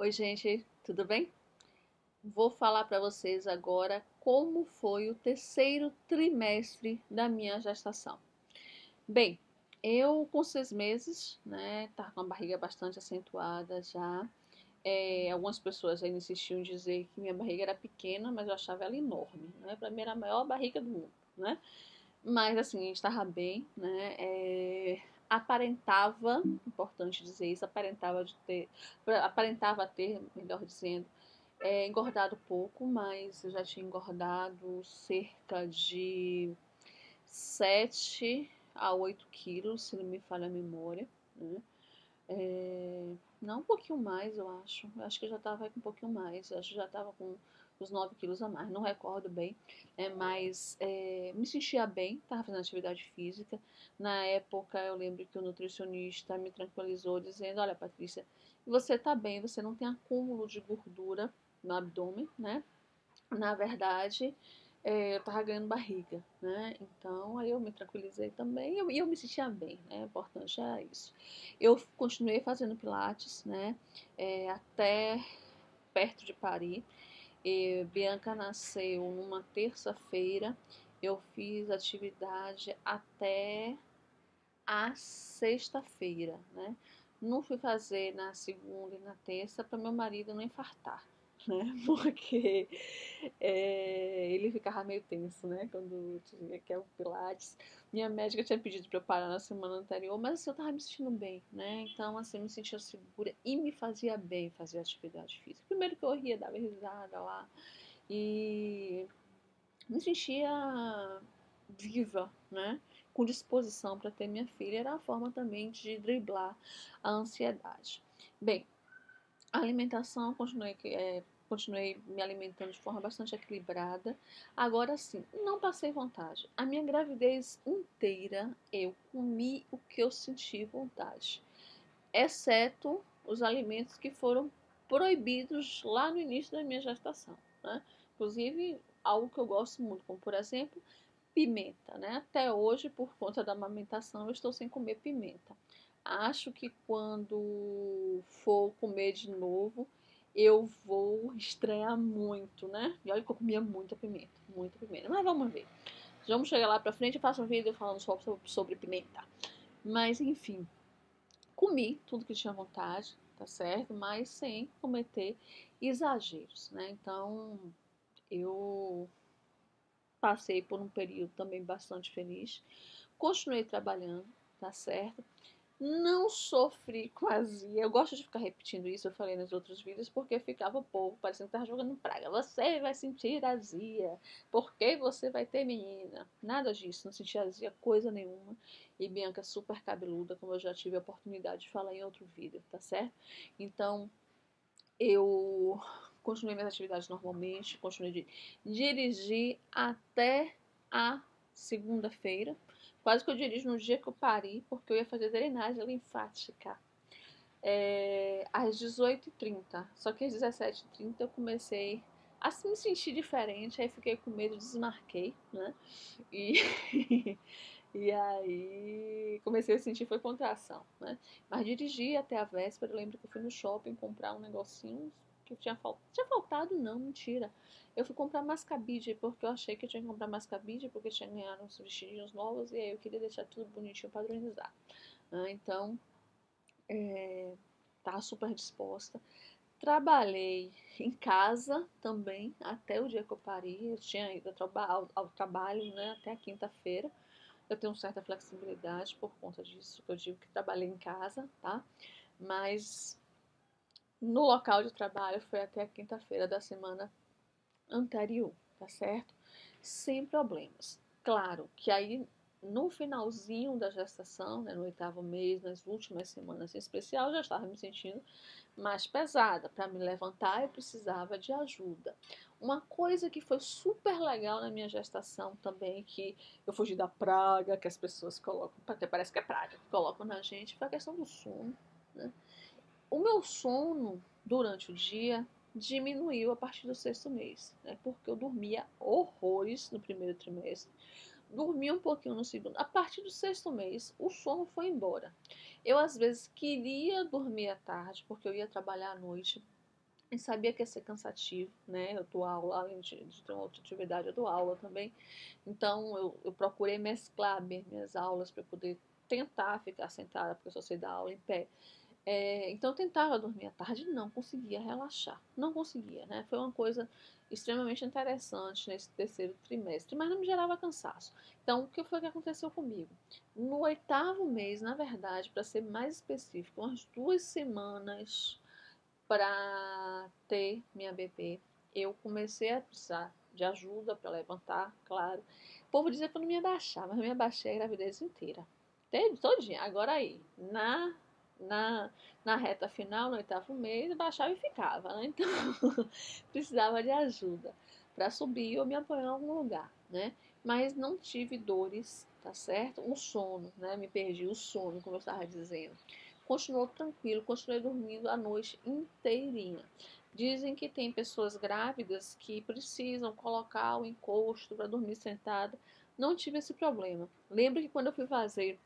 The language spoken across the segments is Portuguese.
Oi, gente, tudo bem? Vou falar para vocês agora como foi o terceiro trimestre da minha gestação. Bem, eu com 6 meses, né, tava com a barriga bastante acentuada já. Algumas pessoas ainda insistiam em dizer que minha barriga era pequena, mas eu achava ela enorme, né? Para mim era a maior barriga do mundo, né? Mas assim, estava bem, né? Aparentava, importante dizer isso, aparentava ter, melhor dizendo, engordado pouco, mas eu já tinha engordado cerca de 7 a 8 quilos, se não me falha a memória, né? Não, um pouquinho mais, eu acho. Eu acho que eu já estava com um pouquinho mais. Eu acho que já estava com uns 9 quilos a mais. Não recordo bem, mas me sentia bem, estava fazendo atividade física. Na época, eu lembro que o nutricionista me tranquilizou, dizendo: Olha, Patrícia, você está bem, você não tem acúmulo de gordura no abdômen, né? Na verdade, eu tava ganhando barriga, né? Então, aí eu me tranquilizei também e eu me sentia bem, né? O importante era isso. Eu continuei fazendo pilates, né? Até perto de Paris. Bianca nasceu numa terça-feira. Eu fiz atividade até a sexta-feira, né? Não fui fazer na segunda e na terça para meu marido não infartar, né? Porque ele ficava meio tenso, né? Quando tinha que é o Pilates. Minha médica tinha pedido para eu parar na semana anterior, mas assim, eu tava me sentindo bem, né? Então, assim, me sentia segura e me fazia bem fazer atividade física. Primeiro que eu ria, dava risada lá e me sentia viva, né? Com disposição para ter minha filha. Era a forma também de driblar a ansiedade. Bem, a alimentação, continuei me alimentando de forma bastante equilibrada. Agora sim, não passei vontade. A minha gravidez inteira eu comi o que eu senti vontade, exceto os alimentos que foram proibidos lá no início da minha gestação, né? Inclusive, algo que eu gosto muito, como por exemplo, pimenta, né? Até hoje, por conta da amamentação, eu estou sem comer pimenta. Acho que quando for comer de novo, eu vou estranhar muito, né? E olha que eu comia muita pimenta, muita pimenta. Mas vamos ver. Vamos chegar lá pra frente e faço um vídeo falando só sobre pimenta. Mas enfim, comi tudo que tinha vontade, tá certo? Mas sem cometer exageros, né? Então, eu passei por um período também bastante feliz. Continuei trabalhando, tá certo? Não sofri com azia. Eu gosto de ficar repetindo isso, eu falei nos outros vídeos, porque ficava pouco, parecendo que estava jogando praga. Você vai sentir azia, porque você vai ter menina. Nada disso, não senti azia coisa nenhuma. E Bianca super cabeluda, como eu já tive a oportunidade de falar em outro vídeo, tá certo? Então, eu continuei minhas atividades normalmente, continuei de dirigir até a segunda-feira. Quase que eu dirijo no dia que eu parei, porque eu ia fazer drenagem linfática. Às 18h30. Só que às 17h30 eu comecei a me sentir diferente, aí fiquei com medo, desmarquei, né? E, e aí comecei a sentir foi contração, né? Mas dirigi até a véspera, eu lembro que eu fui no shopping comprar um negocinho que tinha faltado não, mentira. Eu fui comprar mascabide, porque eu achei que eu tinha que comprar mascabide, porque tinha ganhado uns vestidinhos novos, e aí eu queria deixar tudo bonitinho, padronizado, né? Então, tava super disposta. Trabalhei em casa também, até o dia que eu parei. Eu tinha ido ao trabalho, né, até a quinta-feira. Eu tenho certa flexibilidade por conta disso, que eu digo que trabalhei em casa, tá? Mas no local de trabalho foi até a quinta-feira da semana anterior, tá certo? Sem problemas. Claro que aí no finalzinho da gestação, né, no 8º mês, nas últimas semanas em especial, eu já estava me sentindo mais pesada. Para me levantar, eu precisava de ajuda. Uma coisa que foi super legal na minha gestação também, que eu fugi da praga que as pessoas colocam, porque parece que é praga, colocam na gente, foi a questão do sono, né? O meu sono durante o dia diminuiu a partir do 6º mês, né? Porque eu dormia horrores no primeiro trimestre, dormia um pouquinho no segundo. A partir do 6º mês, o sono foi embora. Eu, às vezes, queria dormir à tarde, porque eu ia trabalhar à noite, E sabia que ia ser cansativo, né? Eu dou aula, além de ter uma outra atividade, eu dou aula também. Então, eu procurei mesclar minhas aulas para poder tentar ficar sentada, porque eu só sei dar aula em pé. Então, eu tentava dormir à tarde, não conseguia relaxar. Não conseguia, né? Foi uma coisa extremamente interessante nesse terceiro trimestre, mas não me gerava cansaço. Então, o que foi que aconteceu comigo? No 8º mês, na verdade, para ser mais específico, umas 2 semanas para ter minha bebê, eu comecei a precisar de ajuda para levantar, claro. O povo dizia que eu não me abaixar, mas eu me abaixei a gravidez inteira. Todinha. Agora aí, na, na reta final, no 8º mês, eu baixava e ficava, né? Então, precisava de ajuda para subir ou me apoiar em algum lugar, né? Mas não tive dores, tá certo? O sono, né? Me perdi o sono, como eu estava dizendo. Continuou tranquilo, continuei dormindo a noite inteirinha. Dizem que tem pessoas grávidas que precisam colocar o encosto para dormir sentada. Não tive esse problema. Lembro que quando eu fui fazer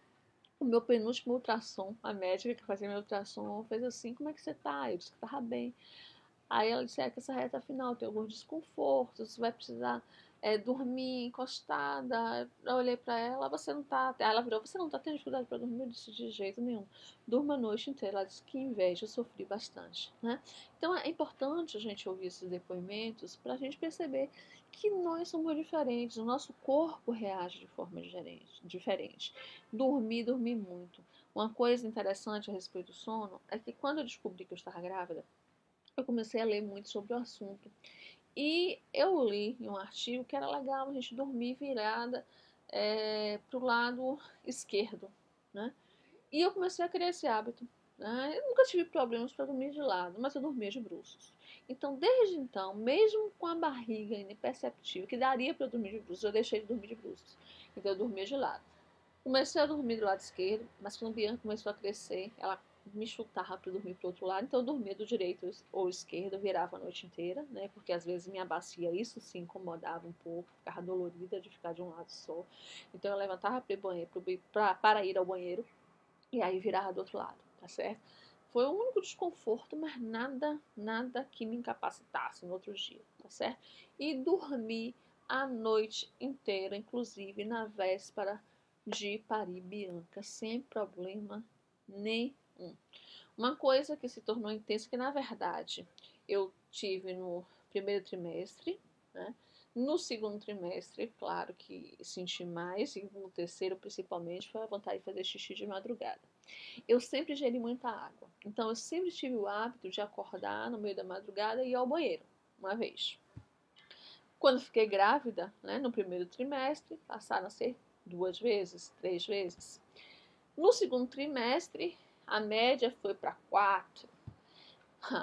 o meu penúltimo ultrassom, a médica que fazia meu ultrassom fez assim: como é que você tá? Eu disse que tava bem. Aí ela disse que essa reta final tem alguns desconfortos, você vai precisar dormir encostada. Eu olhei pra ela, você não tá. Ela virou, você não tá tendo dificuldade pra dormir? Eu disse, de jeito nenhum. Durma a noite inteira. Ela disse que inveja, eu sofri bastante, né? Então é importante a gente ouvir esses depoimentos pra gente perceber que nós somos diferentes, o nosso corpo reage de forma diferente. Dormir muito. Uma coisa interessante a respeito do sono é que quando eu descobri que eu estava grávida, eu comecei a ler muito sobre o assunto. E eu li em um artigo que era legal a gente dormir virada para o lado esquerdo, né? E eu comecei a criar esse hábito. Né? Eu nunca tive problemas para dormir de lado, mas eu dormia de bruços. Então, desde então, mesmo com a barriga ainda imperceptível, que daria para eu dormir de bruços, eu deixei de dormir de bruços. Então, eu dormia de lado. Comecei a dormir do lado esquerdo, mas quando a Bianca começou a crescer, ela me chutava para dormir para o outro lado, então eu dormia do direito ou esquerdo, virava a noite inteira, né? Porque às vezes minha bacia, isso sim incomodava um pouco, ficava dolorida de ficar de um lado só. Então eu levantava para ir ao banheiro e aí virava do outro lado, tá certo? Foi o único desconforto, mas nada que me incapacitasse no outro dia, tá certo? E dormi a noite inteira, inclusive na véspera de parir Bianca, sem problema nenhum. Uma coisa que se tornou intensa, que na verdade eu tive no primeiro trimestre, né? No segundo trimestre, claro que senti mais, e no terceiro principalmente, foi a vontade de fazer xixi de madrugada. Eu sempre ingeri muita água, então eu sempre tive o hábito de acordar no meio da madrugada e ir ao banheiro, uma vez. Quando fiquei grávida, né, no primeiro trimestre, passaram a ser 2 vezes, 3 vezes. No segundo trimestre, a média foi para 4.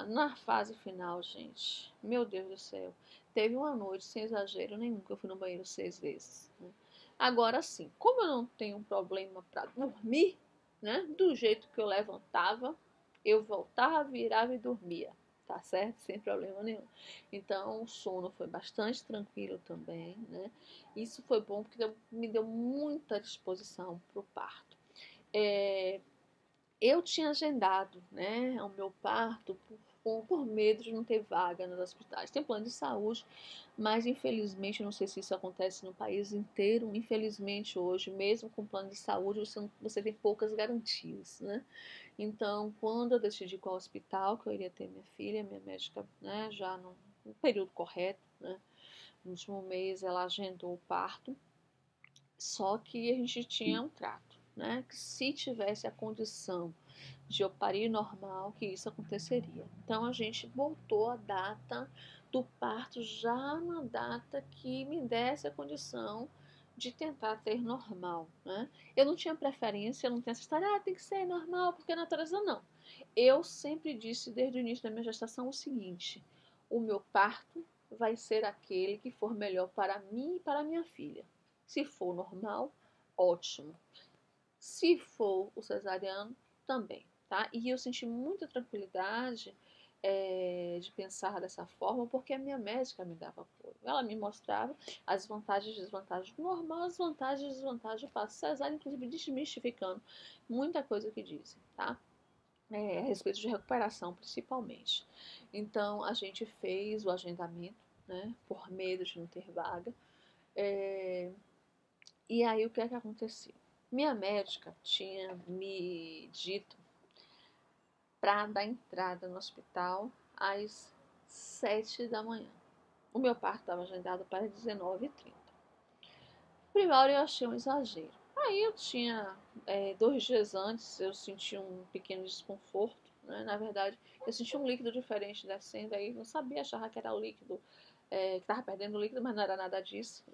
Na fase final, gente, meu Deus do céu, teve uma noite, sem exagero nenhum, que eu fui no banheiro 6 vezes. Né? Agora sim, como eu não tenho problema para dormir, né, do jeito que eu levantava, eu voltava, virava e dormia, tá certo? Sem problema nenhum. Então, o sono foi bastante tranquilo também, né? Isso foi bom porque me deu muita disposição para o parto. Eu tinha agendado, né, o meu parto por medo de não ter vaga nos hospitais. Tem plano de saúde, mas infelizmente, não sei se isso acontece no país inteiro, infelizmente hoje, mesmo com plano de saúde, você tem poucas garantias, né? Então, quando eu decidi qual hospital que eu iria ter minha filha, minha médica, né, já no período correto, né, no último mês ela agendou o parto, só que a gente tinha um trato, né, que se tivesse a condição de eu parir normal, que isso aconteceria. Então a gente voltou a data do parto já na data que me desse a condição de tentar ter normal, né? Eu não tinha preferência, eu não tinha essa história, tem que ser normal, porque a natureza não. Eu sempre disse desde o início da minha gestação o seguinte: o meu parto vai ser aquele que for melhor para mim e para minha filha. Se for normal, ótimo. Se for o cesariano, também, tá? E eu senti muita tranquilidade de pensar dessa forma, porque a minha médica me dava apoio. Ela me mostrava as vantagens e desvantagens do normal, as vantagens e desvantagens do parto cesárea, inclusive desmistificando muita coisa que dizem, tá? a respeito de recuperação, principalmente. Então, a gente fez o agendamento, né, por medo de não ter vaga. É, e aí, o que é que aconteceu? Minha médica tinha me dito para dar entrada no hospital às 7 da manhã. O meu parto estava agendado para 19h30. Primeiro eu achei um exagero. Aí eu tinha, 2 dias antes, eu senti um pequeno desconforto, né? Na verdade, eu senti um líquido diferente descendo, aí não sabia, achava que era o líquido, que estava perdendo o líquido, mas não era nada disso.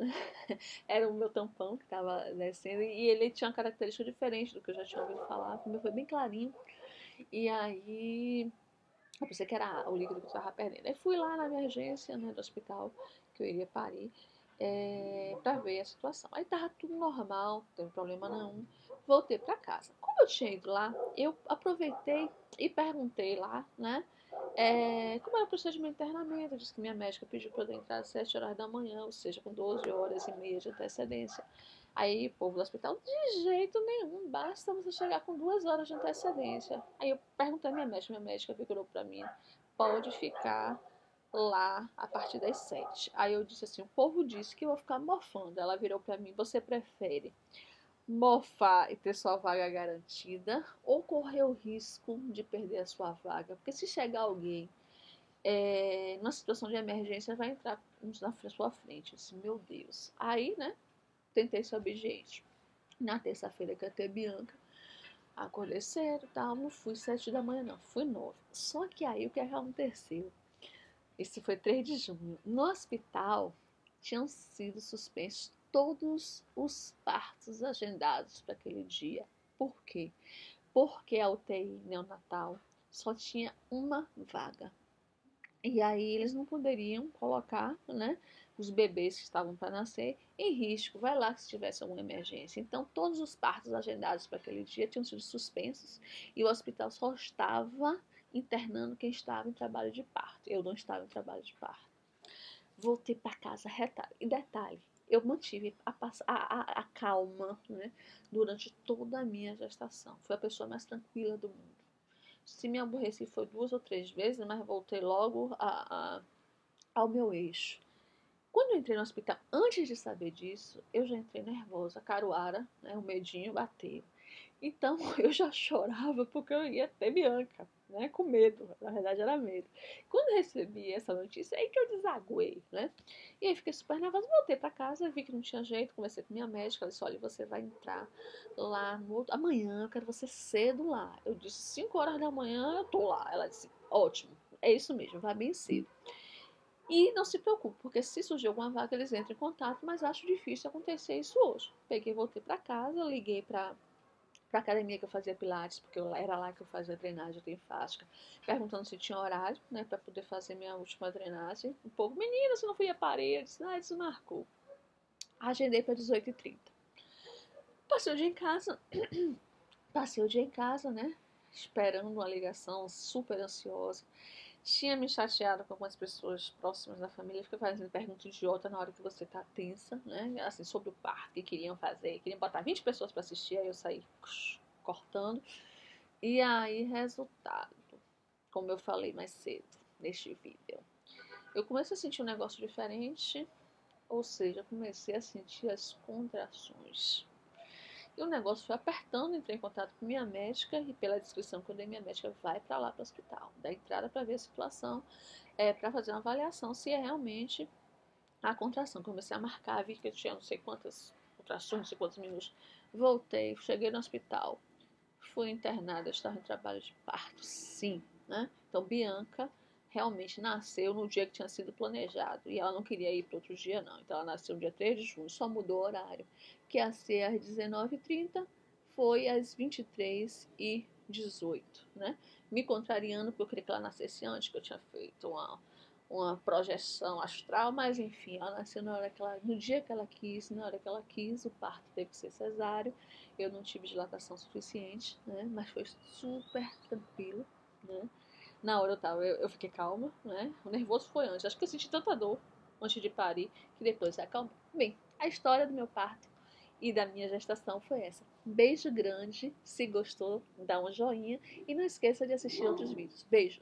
Era o meu tampão que estava descendo, e ele tinha uma característica diferente do que eu já tinha ouvido falar. O meu foi bem clarinho, e aí eu pensei que era o líquido que eu estava perdendo. Aí fui lá na emergência, né, do hospital, que eu iria parir, para ver a situação. Aí tava tudo normal, não teve problema nenhum. Voltei para casa. Como eu tinha ido lá, eu aproveitei e perguntei lá, né, como era o procedimento de internamento. Eu disse que minha médica pediu para eu entrar às 7 horas da manhã, ou seja, com 12 horas e meia de antecedência. Aí, o povo do hospital, de jeito nenhum, basta você chegar com 2 horas de antecedência. Aí eu perguntei à minha médica virou pra mim, pode ficar lá a partir das 7. Aí eu disse assim, o povo disse que eu vou ficar mofando. Ela virou pra mim, você prefere mofar e ter sua vaga garantida ou correr o risco de perder a sua vaga? Porque se chegar alguém numa situação de emergência, vai entrar na sua frente. Eu disse, meu Deus. Aí, né, tentei ser obediente. Na terça-feira que eu ter Bianca, acordei cedo, tal, não fui 7 da manhã não, fui 9. Só que aí o que aconteceu? Esse foi 3 de junho. No hospital tinham sido suspensos todos os partos agendados para aquele dia. Por quê? Porque a UTI neonatal só tinha uma vaga. E aí eles não poderiam colocar, né, os bebês que estavam para nascer em risco. Vai lá que se tivesse alguma emergência. Então todos os partos agendados para aquele dia tinham sido suspensos e o hospital só estava internando quem estava em trabalho de parto. Eu não estava em trabalho de parto. Voltei para casa retalho. E detalhe, eu mantive a calma, né, durante toda a minha gestação. Fui a pessoa mais tranquila do mundo. Se me aborreci foi 2 ou 3 vezes, mas voltei logo ao meu eixo. Quando eu entrei no hospital, antes de saber disso, eu já entrei nervosa, caruara, né, o medinho bateu. Então eu já chorava porque eu ia ter Bianca, né, com medo, na verdade era medo. Quando eu recebi essa notícia, é aí que eu desaguei, né? E aí fiquei super nervosa, voltei para casa, vi que não tinha jeito, conversei com minha médica, ela disse, olha, você vai entrar lá amanhã, eu quero você cedo lá. Eu disse, 5 horas da manhã eu tô lá. Ela disse, ótimo, é isso mesmo, vai bem cedo. E não se preocupe, porque se surgir alguma vaga, eles entram em contato, mas acho difícil acontecer isso hoje. Peguei, voltei para casa, liguei para academia que eu fazia pilates, porque era lá que eu fazia drenagem linfática, perguntando se tinha horário, né, para poder fazer minha última drenagem. Um pouco, menina, você não foi a parede? Disse, desmarcou. Agendei para 18h30. Passei o dia em casa, passei o dia em casa, né, esperando uma ligação, super ansiosa. Tinha me chateado com algumas pessoas próximas da família, fica fazendo pergunta idiota na hora que você tá tensa, né? Assim, sobre o parto que queriam fazer, queriam botar 20 pessoas para assistir, aí eu saí cortando. E aí, resultado, como eu falei mais cedo neste vídeo, eu comecei a sentir um negócio diferente, ou seja, comecei a sentir as contrações. E o negócio foi apertando, entrei em contato com minha médica e pela descrição que eu dei, minha médica vai para lá para o hospital, dá entrada para ver a situação, para fazer uma avaliação se é realmente a contração. Comecei a marcar, vi que eu tinha não sei quantas contrações, não sei quantos minutos. Voltei, cheguei no hospital, fui internada, eu estava em trabalho de parto, sim, né? Então, Bianca realmente nasceu no dia que tinha sido planejado e ela não queria ir para outro dia, não. Então, ela nasceu no dia 3 de junho, só mudou o horário, que ia ser às 19h30, foi às 23h18, né? Me contrariando, porque eu queria que ela nascesse antes, que eu tinha feito uma projeção astral, mas enfim, ela nasceu no dia que ela quis, na hora que ela quis, o parto teve que ser cesáreo, eu não tive dilatação suficiente, né, mas foi super tranquilo, né, na hora eu fiquei calma, né, o nervoso foi antes, acho que eu senti tanta dor antes de parir, que depois se acalmou. Bem, a história do meu parto e da minha gestação foi essa. Beijo grande, se gostou, dá um joinha e não esqueça de assistir outros vídeos. Beijo!